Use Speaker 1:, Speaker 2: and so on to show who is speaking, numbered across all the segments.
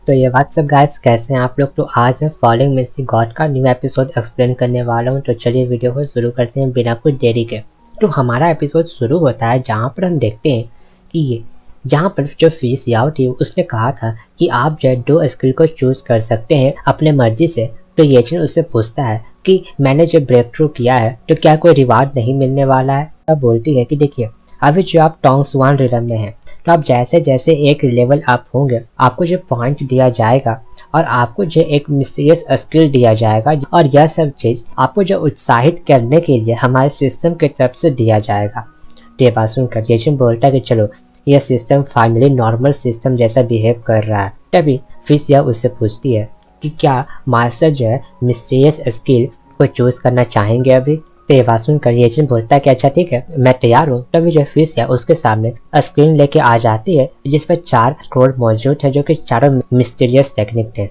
Speaker 1: तो ये WhatsApp guys, कैसे हैं आप लोग। तो आज मैं फॉलोइंग मिस्सी गॉड का न्यू एपिसोड एक्सप्लेन करने वाला हूँ। तो चलिए वीडियो को शुरू करते हैं बिना कुछ देरी के। तो हमारा एपिसोड शुरू होता है जहाँ पर हम देखते हैं कि ये जहाँ पर जो फीस याओ थी उसने कहा था कि आप जो 2 स्किल को चूज कर सकते हैं अपने मर्जी से। तो येचन उससे पूछता है कि मैंने जो ब्रेक थ्रू किया है तो क्या कोई रिवार्ड नहीं मिलने वाला है। तब बोलती है कि देखिए अभी जो आप टोंग्स 1 रिलम में हैं, तो आप जैसे जैसे एक लेवल अप होंगे आपको जो पॉइंट दिया जाएगा और आपको जो एक मिस्टीरियस स्किल दिया जाएगा, और यह सब चीज आपको जो उत्साहित करने के लिए हमारे सिस्टम की तरफ से दिया जाएगा। तो ये बात सुनकर येचन बोलता है कि चलो यह सिस्टम फाइनली नॉर्मल सिस्टम जैसा बिहेव कर रहा है। तभी फिश यह उससे पूछती है कि क्या मास्टर जो है मिस्टीरियस स्किल को चूज करना चाहेंगे अभी। तो ये बात सुनकर येचन बोलता है कि अच्छा ठीक है, मैं तैयार हूँ। तभी जो फिश है उसके सामने स्क्रीन लेके आ जाती है जिस पर 4 स्क्रोल मौजूद है जो कि चारों मिस्टीरियस टेक्निक थे।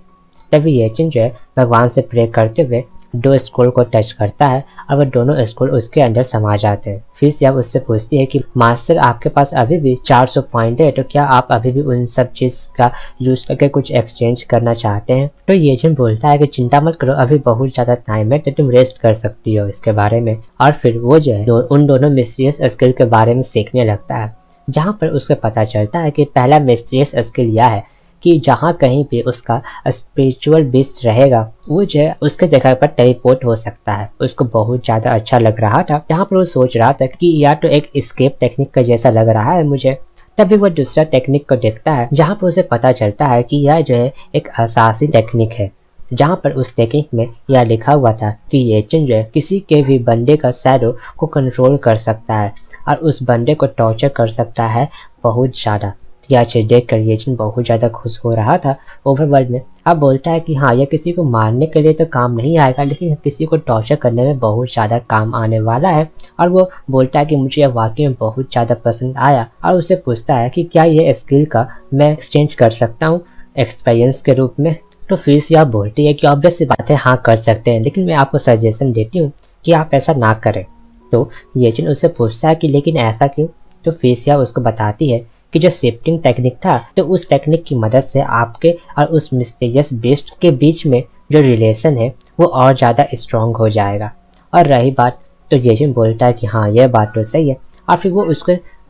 Speaker 1: तभी येचन जो है भगवान से प्रे करते हुए 2 स्क्रोल को टच करता है और वह दोनों स्क्रोल उसके अंदर समा जाते हैं। फिर यह उससे पूछती है कि मास्टर आपके पास अभी भी 400 पॉइंट है, तो क्या आप अभी भी उन सब चीज का यूज करके कुछ एक्सचेंज करना चाहते हैं। तो येचन बोलता है कि चिंता मत करो, अभी बहुत ज्यादा टाइम है तो तुम रेस्ट कर सकती हो इसके बारे में। और फिर वो जो है उन दोनों मिस्टीरियस स्किल के बारे में सीखने लगता है, जहाँ पर उसको पता चलता है कि पहला मिस्टीरियस स्किल यह है कि जहाँ कहीं भी उसका स्पिरिचुअल बीस्ट रहेगा वो जो है उसके जगह पर टेलीपोर्ट हो सकता है। उसको बहुत ज़्यादा अच्छा लग रहा था, जहाँ पर वो सोच रहा था कि या तो एक एस्केप टेक्निक का जैसा लग रहा है मुझे। तभी वो दूसरा टेक्निक को देखता है जहाँ पर उसे पता चलता है कि यह जो है एक असासी टेक्निक है, जहाँ पर उस टेक्निक में यह लिखा हुआ था कि येचन जो है किसी के भी बंदे का शैडो को कंट्रोल कर सकता है और उस बंदे को टॉर्चर कर सकता है बहुत ज़्यादा। यह चीज देखकर येचन बहुत ज़्यादा खुश हो रहा था ओवरवर्ल्ड में। अब बोलता है कि हाँ, यह किसी को मारने के लिए तो काम नहीं आएगा, लेकिन किसी को टॉर्चर करने में बहुत ज़्यादा काम आने वाला है। और वो बोलता है कि मुझे यह वाकई में बहुत ज़्यादा पसंद आया, और उससे पूछता है कि क्या ये स्किल का मैं एक्सचेंज कर सकता हूँ एक्सपीरियंस के रूप में। तो फिर यह बोलती है कि ऑब्वियस सी बात है, हाँ कर सकते हैं, लेकिन मैं आपको सजेशन देती हूँ कि आप ऐसा ना करें। तो येचन उससे पूछता है कि लेकिन ऐसा क्यों। तो फिर यह उसको बताती है कि जो शिफ्टिंग टेक्निक था, तो उस टेक्निक की मदद से आपके और उस मिस्टीरियस बीस्ट के बीच में जो रिलेशन है वो और ज़्यादा स्ट्रॉन्ग हो जाएगा। और रही बात, तो येचन बोलता है कि हाँ यह बात तो सही है, और फिर वो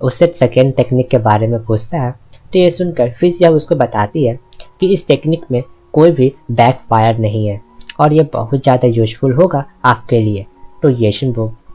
Speaker 1: उससे सेकेंड टेक्निक के बारे में पूछता है। तो ये सुनकर फिर यह उसको बताती है कि इस टेक्निक में कोई भी बैक फायर नहीं है और ये बहुत ज़्यादा यूजफुल होगा आपके लिए।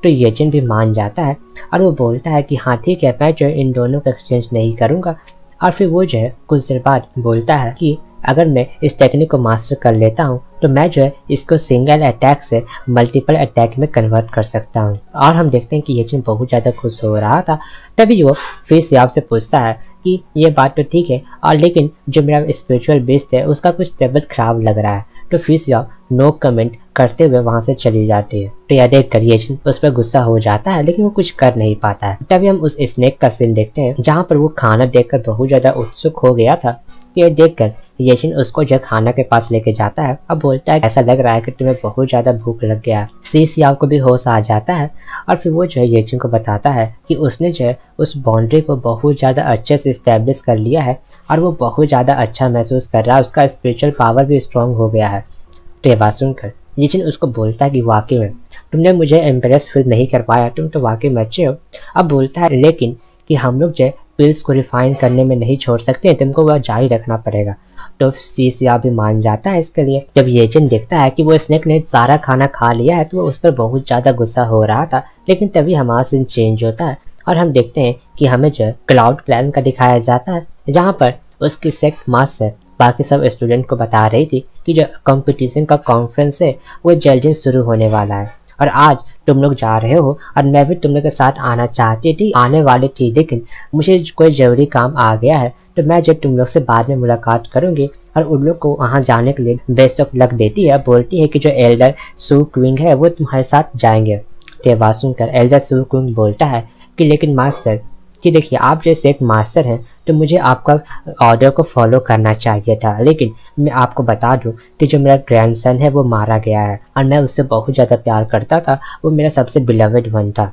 Speaker 1: तो येचन भी मान जाता है और वो बोलता है कि हाँ ठीक है, मैं जो इन दोनों का एक्सचेंज नहीं करूँगा। और फिर वो जो है कुछ देर बाद बोलता है कि अगर मैं इस टेक्निक को मास्टर कर लेता हूँ तो मैं जो है इसको सिंगल अटैक से मल्टीपल अटैक में कन्वर्ट कर सकता हूँ। और हम देखते हैं कि येचन बहुत ज़्यादा खुश हो रहा था। तभी वो फिर याव से पूछता है कि ये बात तो ठीक है, और लेकिन जो मेरा स्पिरिचुअल बेस्ट है उसका कुछ तबीयत खराब लग रहा है। तो फिर याव नो कमेंट करते हुए वहाँ से चली जाती है। तो यह देख कर येचन उस पर गुस्सा हो जाता है, लेकिन वो कुछ कर नहीं पाता है। तभी हम उस स्नेक का सीन देखते हैं जहाँ पर वो खाना देखकर बहुत ज़्यादा उत्सुक हो गया था। ये देखकर येचन उसको जो खाना के पास लेके जाता है। अब बोलता है ऐसा लग रहा है कि तुम्हें बहुत ज़्यादा भूख लग गया है। सी याव को भी होश आ जाता है और फिर वो जो है येचन को बताता है कि उसने जो है उस बाउंड्री को बहुत ज़्यादा अच्छे से इस्टेब्लिश कर लिया है और वो बहुत ज़्यादा अच्छा महसूस कर रहा है, उसका स्पिरिचुअल पावर भी स्ट्रॉन्ग हो गया है। तो ये बात सुनकर येचन उसको बोलता है कि वाकई में तुमने मुझे इम्प्रेस फील नहीं कर पाया, तुम तो वाकई में अच्छे हो। अब बोलता है लेकिन कि हम लोग जो पिल्स को रिफाइन करने में नहीं छोड़ सकते, तुमको वह जारी रखना पड़ेगा। तो सीसिया भी मान जाता है इसके लिए। जब येचन देखता है कि वो स्नेक ने सारा खाना खा लिया है तो वो उस पर बहुत ज़्यादा गुस्सा हो रहा था, लेकिन तभी हमारा सीन चेंज होता है और हम देखते हैं कि हमें जो क्लाउड क्लैन का दिखाया जाता है, जहाँ पर उसकी सेक्ट मास्टर बाकी सब स्टूडेंट को बता रही थी कि जो कंपटीशन का कॉन्फ्रेंस है वो जल्दी शुरू होने वाला है और आज तुम लोग जा रहे हो और मैं भी तुम लोग के साथ आने वाली थी, लेकिन मुझे कोई ज़रूरी काम आ गया है, तो मैं जब तुम लोग से बाद में मुलाकात करूंगी। और उन लोग को वहाँ जाने के लिए बेस्ट ऑफ लक देती है। बोलती है कि जो एल्डर सू क्विंग है वो तुम्हारे साथ जाएंगे। तो बात सुनकर एल्डर सू क्विंग बोलता है कि लेकिन मास्टर कि देखिए आप जैसे एक मास्टर हैं तो मुझे आपका ऑर्डर को फॉलो करना चाहिए था, लेकिन मैं आपको बता दूं कि जो मेरा ग्रैंडसन है वो मारा गया है और मैं उससे बहुत ज़्यादा प्यार करता था, वो मेरा सबसे बिलवेड वन था।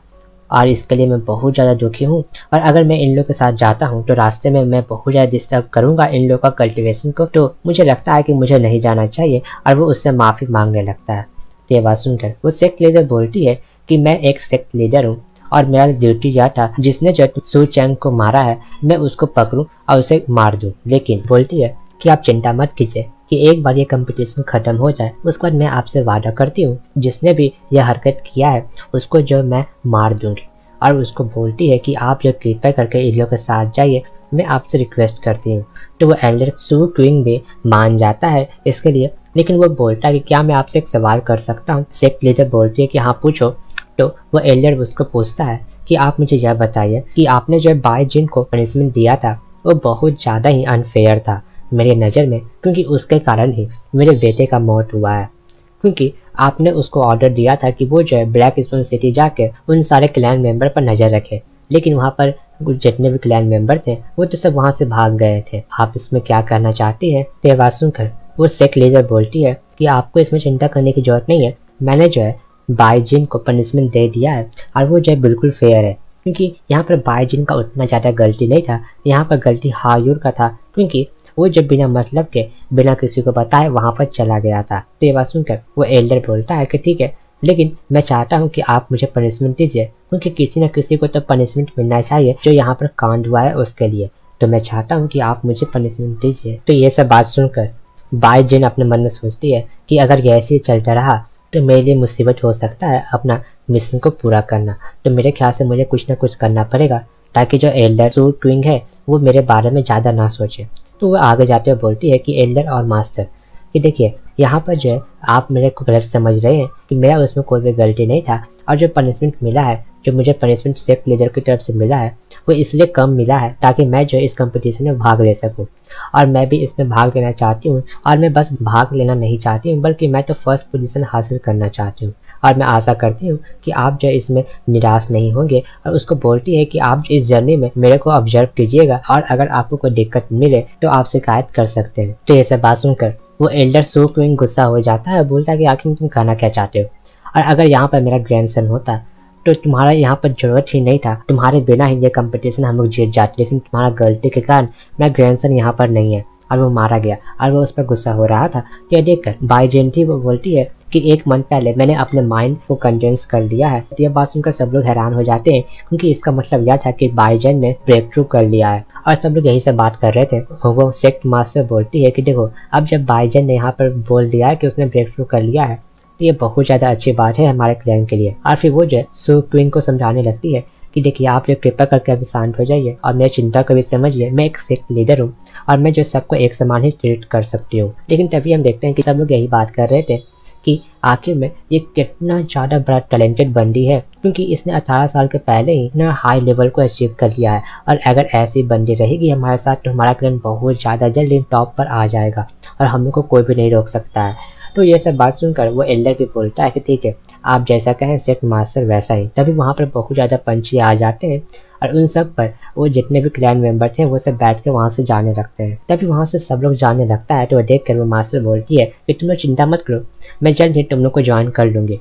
Speaker 1: और इसके लिए मैं बहुत ज़्यादा दुखी हूँ। और अगर मैं इन लोगों के साथ जाता हूँ तो रास्ते में मैं बहुत ज़्यादा डिस्टर्ब करूँगा इन लोगों का कल्टीवेशन को, तो मुझे लगता है कि मुझे नहीं जाना चाहिए और वो उससे माफ़ी मांगने लगता है। तो ये बात सुनकर वो सेक्ट लीडर बोलती है कि मैं एक सेक्ट लीडर हूँ और मेरा ड्यूटी यह था जिसने जो सू चैंग को मारा है मैं उसको पकड़ूं और उसे मार दूं। लेकिन बोलती है कि आप चिंता मत कीजिए कि एक बार ये कंपटीशन खत्म हो जाए उसके बाद मैं आपसे वादा करती हूँ जिसने भी यह हरकत किया है उसको जो मैं मार दूंगी। और उसको बोलती है कि आप जो कृपया करके इन लोगों के साथ जाइए, मैं आपसे रिक्वेस्ट करती हूँ। तो वो एल्डर सू क्विंग भी मान जाता है इसके लिए, लेकिन वो बोलता है कि क्या मैं आपसे एक सवाल कर सकता हूँ। सेक्ट लीडर बोलती है कि हाँ पूछो। तो वो एल्डर उसको पूछता है कि आप मुझे यह बताइए कि आपने जो बाई जिन को पनिशमेंट दिया था वो बहुत ज़्यादा ही अनफेयर था मेरी नज़र में, क्योंकि उसके कारण ही मेरे बेटे का मौत हुआ है। क्योंकि आपने उसको ऑर्डर दिया था कि वो जो है ब्लैक स्टोन सिटी जाके उन सारे क्लैन मेंबर पर नज़र रखे, लेकिन वहाँ पर जितने भी क्लैन मेंबर थे वो तो सब वहाँ से भाग गए थे। आप इसमें क्या करना चाहती है? तो ये बात सुनकर वो सेक्ट लीडर बोलती है कि आपको इसमें चिंता करने की जरूरत नहीं है, मैंने जो है बाई जिन को पनिशमेंट दे दिया है और वो जो है बिल्कुल फेयर है, क्योंकि यहाँ पर बाई जिन का उतना ज़्यादा गलती नहीं था, यहाँ पर गलती हायूर का था, क्योंकि वो जब बिना मतलब के बिना किसी को बताए वहाँ पर चला गया था। तो ये बात सुनकर वो एल्डर बोलता है कि ठीक है, लेकिन मैं चाहता हूँ कि आप मुझे पनिशमेंट दीजिए, क्योंकि किसी न किसी को तो पनिशमेंट मिलना चाहिए जो यहाँ पर कांड हुआ है उसके लिए। तो मैं चाहता हूँ कि आप मुझे पनिशमेंट दीजिए। तो ये सब बात सुनकर बाई जिन अपने मन में सोचती है कि अगर ये ऐसे ही चलता रहा तो मेरे लिए मुसीबत हो सकता है अपना मिशन को पूरा करना। तो मेरे ख्याल से मुझे कुछ ना कुछ करना पड़ेगा ताकि जो एल्डर सू क्विंग है वो मेरे बारे में ज़्यादा ना सोचे। तो वो आगे जाते हुए बोलती है कि एल्डर और मास्टर कि देखिए यहाँ पर जो है आप मेरे को गलत समझ रहे हैं कि मेरा उसमें कोई भी गलती नहीं था, और जो पनिशमेंट मिला है, जो मुझे पनिशमेंट सेक्ट लीडर की तरफ से मिला है वो इसलिए कम मिला है ताकि मैं जो इस कंपटीशन में भाग ले सकूं। और मैं भी इसमें भाग लेना चाहती हूँ, और मैं बस भाग लेना नहीं चाहती हूँ बल्कि मैं तो फर्स्ट पोजीशन हासिल करना चाहती हूँ, और मैं आशा करती हूँ कि आप जो इसमें निराश नहीं होंगे। और उसको बोलती है कि आप इस जर्नी में मेरे को ऑब्जर्व कीजिएगा और अगर आपको कोई दिक्कत मिले तो आप शिकायत कर सकते हैं। तो ये सब बात सुनकर वो एल्डर सू क्विंग गुस्सा हो जाता है, बोलता है कि आखिर तुम कहना क्या चाहते हो, और अगर यहाँ पर मेरा ग्रैंडसन होता तो तुम्हारा यहाँ पर जरूरत ही नहीं था, तुम्हारे बिना ही ये कंपटीशन हम लोग जीत जाते, लेकिन तुम्हारा गलती के कारण मेरा ग्रैंडसन यहाँ पर नहीं है और वो मारा गया। और वो उस पर गुस्सा हो रहा था। ये देखकर बाई जिन थी वो बोलती है कि एक मंथ पहले मैंने अपने माइंड को कंडेंस कर दिया है। तो ये बात सुनकर सब लोग हैरान हो जाते हैं, क्योंकि इसका मतलब यह था कि बाई जिन ने ब्रेक थ्रू कर लिया है, और सब लोग यही से बात कर रहे थे। वो सेक्ट मास्टर बोलती है कि देखो अब जब बाई जिन ने यहाँ पर बोल दिया है कि उसने ब्रेक थ्रू कर लिया है तो ये बहुत ज़्यादा अच्छी बात है हमारे क्लैन के लिए। और फिर वो जो है सू क्विंग को समझाने लगती है कि देखिए आप जो कृपा करके अभी शांत हो जाइए और मेरी चिंता को भी समझिए, मैं एक सेक्ट लीडर हूँ और मैं जो सबको एक समान ही ट्रीट कर सकती हूँ। लेकिन तभी हम देखते हैं कि सब लोग यही बात कर रहे थे कि आखिर में ये कितना ज़्यादा बड़ा टैलेंटेड बंदी है, क्योंकि इसने 18 साल के पहले ही इतना हाई लेवल को अचीव कर लिया है, और अगर ऐसी बंदी रहेगी हमारे साथ तो हमारा क्लैन बहुत ज़्यादा जल्दी टॉप पर आ जाएगा और हम लोग को कोई भी नहीं रोक सकता है। तो ये सब बात सुनकर वो एल्डर भी बोलता है कि ठीक है आप जैसा कहें सेक्ट मास्टर वैसा ही। तभी वहाँ पर बहुत ज़्यादा पंछी आ जाते हैं और उन सब पर वो जितने भी क्लैन मेंबर थे वो सब बैठ के वहाँ से जाने लगते हैं। तभी वहाँ से सब लोग जाने लगता है तो वो देख कर वो मास्टर बोलती है कि तुम लोग चिंता मत करो, मैं जल्द ही तुम लोग को ज्वाइन कर लूँगी,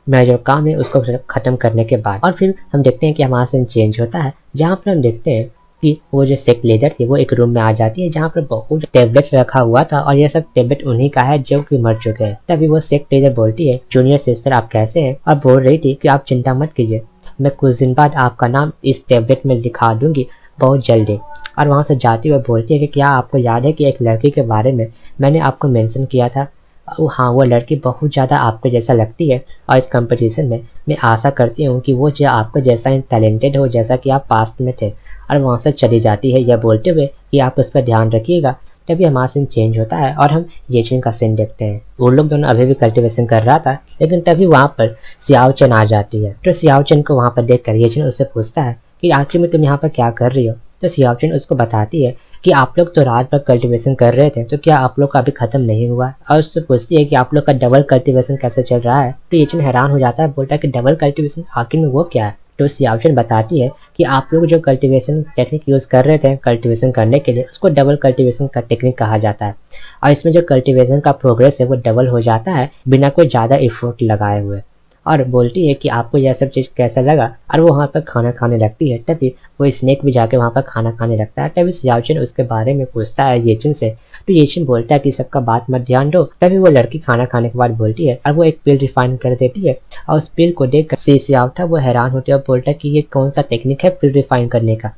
Speaker 1: मेरा जो काम है उसको ख़त्म करने के बाद। और फिर हम देखते हैं कि हमारा सीन चेंज होता है, जहाँ पर हम देखते हैं कि वो जो सेक्ट लीडर थी वो एक रूम में आ जाती है जहाँ पर बहुत टेबलेट रखा हुआ था, और ये सब टेबलेट उन्हीं का है जो कि मर चुके हैं। तभी वो सेक्ट लीडर बोलती है जूनियर सिस्टर आप कैसे हैं, और बोल रही थी कि आप चिंता मत कीजिए, मैं कुछ दिन बाद आपका नाम इस टेबलेट में लिखा दूंगी बहुत जल्दी। और वहाँ से जाती हुए बोलती है कि क्या आपको याद है कि एक लड़की के बारे में मैंने आपको मेंशन किया था, हाँ वो लड़की बहुत ज़्यादा आपको जैसा लगती है, और इस कंपटीशन में मैं आशा करती हूँ कि वो जो आपको जैसा टैलेंटेड हो जैसा कि आप पास्ट में थे। और वहाँ से चली जाती है यह बोलते हुए कि आप उस पर ध्यान रखिएगा। तभी हमारा सीन चेंज होता है और हम येचिन का सीन देखते हैं। वो लोग दोनों अभी भी कल्टिवेशन कर रहा था, लेकिन तभी वहाँ पर सियाओ चेन आ जाती है। तो सियाओ चेन को वहाँ पर देख कर येचिन उससे पूछता है कि आखिर में तुम यहाँ पर क्या कर रही हो। तो सियाओ चेन उसको बताती है कि आप लोग तो रात भर कल्टिवेशन कर रहे थे, तो क्या आप लोग का अभी खत्म नहीं हुआ। और उससे पूछती है कि आप लोग का डबल कल्टिवेशन कैसे चल रहा है। तो येचिन हैरान हो जाता है, बोलता है कि डबल कल्टिवेशन आखिर में वो क्या है। तो सियाओ चेन बताती है कि आप लोग जो कल्टीवेशन टेक्निक यूज़ कर रहे थे कल्टीवेशन करने के लिए, उसको डबल कल्टीवेशन का टेक्निक कहा जाता है, और इसमें जो कल्टीवेशन का प्रोग्रेस है वो डबल हो जाता है बिना कोई ज़्यादा एफर्ट लगाए हुए। और बोलती है कि आपको यह सब चीज़ कैसा लगा, और वो वहाँ पर खाना खाने लगती है। तभी वो स्नेक भी जाके वहाँ पर खाना खाने लगता है। तभी सियाओचन उसके बारे में पूछता है येचिन से, तो येचिन बोलता है कि सबका बात मत ध्यान दो। तभी वो लड़की खाना खाने के बाद बोलती है और वो एक पिल रिफाइन कर देती है, और उस पिल को देख कर सियाओ था वो हैरान होती है और बोलता है कि ये कौन सा टेक्निक है पिल रिफाइन करने का।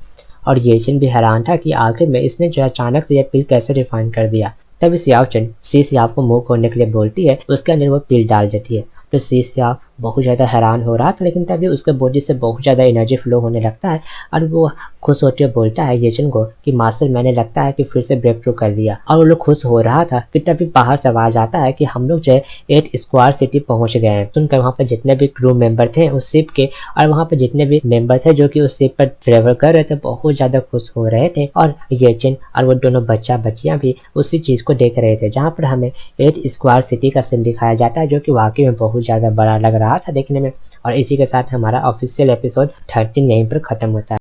Speaker 1: और येचिन भी हैरान था कि आखिर में इसने जो अचानक से यह पिल कैसे रिफाइन कर दिया। तभी सियाओचन सियाओ को मुंह खोलने के लिए बोलती है, उसके अंदर वो पिल डाल देती है। तो सियाओ बहुत ज़्यादा हैरान हो रहा था, लेकिन तभी उसके बॉडी से बहुत ज़्यादा एनर्जी फ्लो होने लगता है और वो खुश होते हुए बोलता है येचिन को कि मास्टर मैंने लगता है कि फिर से ब्रेक थ्रू कर लिया। और वो लोग खुश हो रहा था कि तभी बाहर से आवाज आता है कि हम लोग जो है 8 स्क्वायर सिटी पहुंच गए हैं। सुनकर वहाँ पर जितने भी क्रू मेंबर थे उस शिप के, और वहाँ पर जितने भी मेंबर थे जो कि उस शिप पर ट्रेवल कर रहे थे, बहुत ज़्यादा खुश हो रहे थे। और येचिन और वो दोनों बच्चियाँ भी उसी चीज़ को देख रहे थे, जहाँ पर हमें 8 स्क्वायर सिटी का सीन दिखाया जाता है, जो कि वाकई में बहुत ज़्यादा बड़ा लग रहा था देखने में। और इसी के साथ हमारा ऑफिशियल एपिसोड 13 यहीं पर ख़त्म होता है।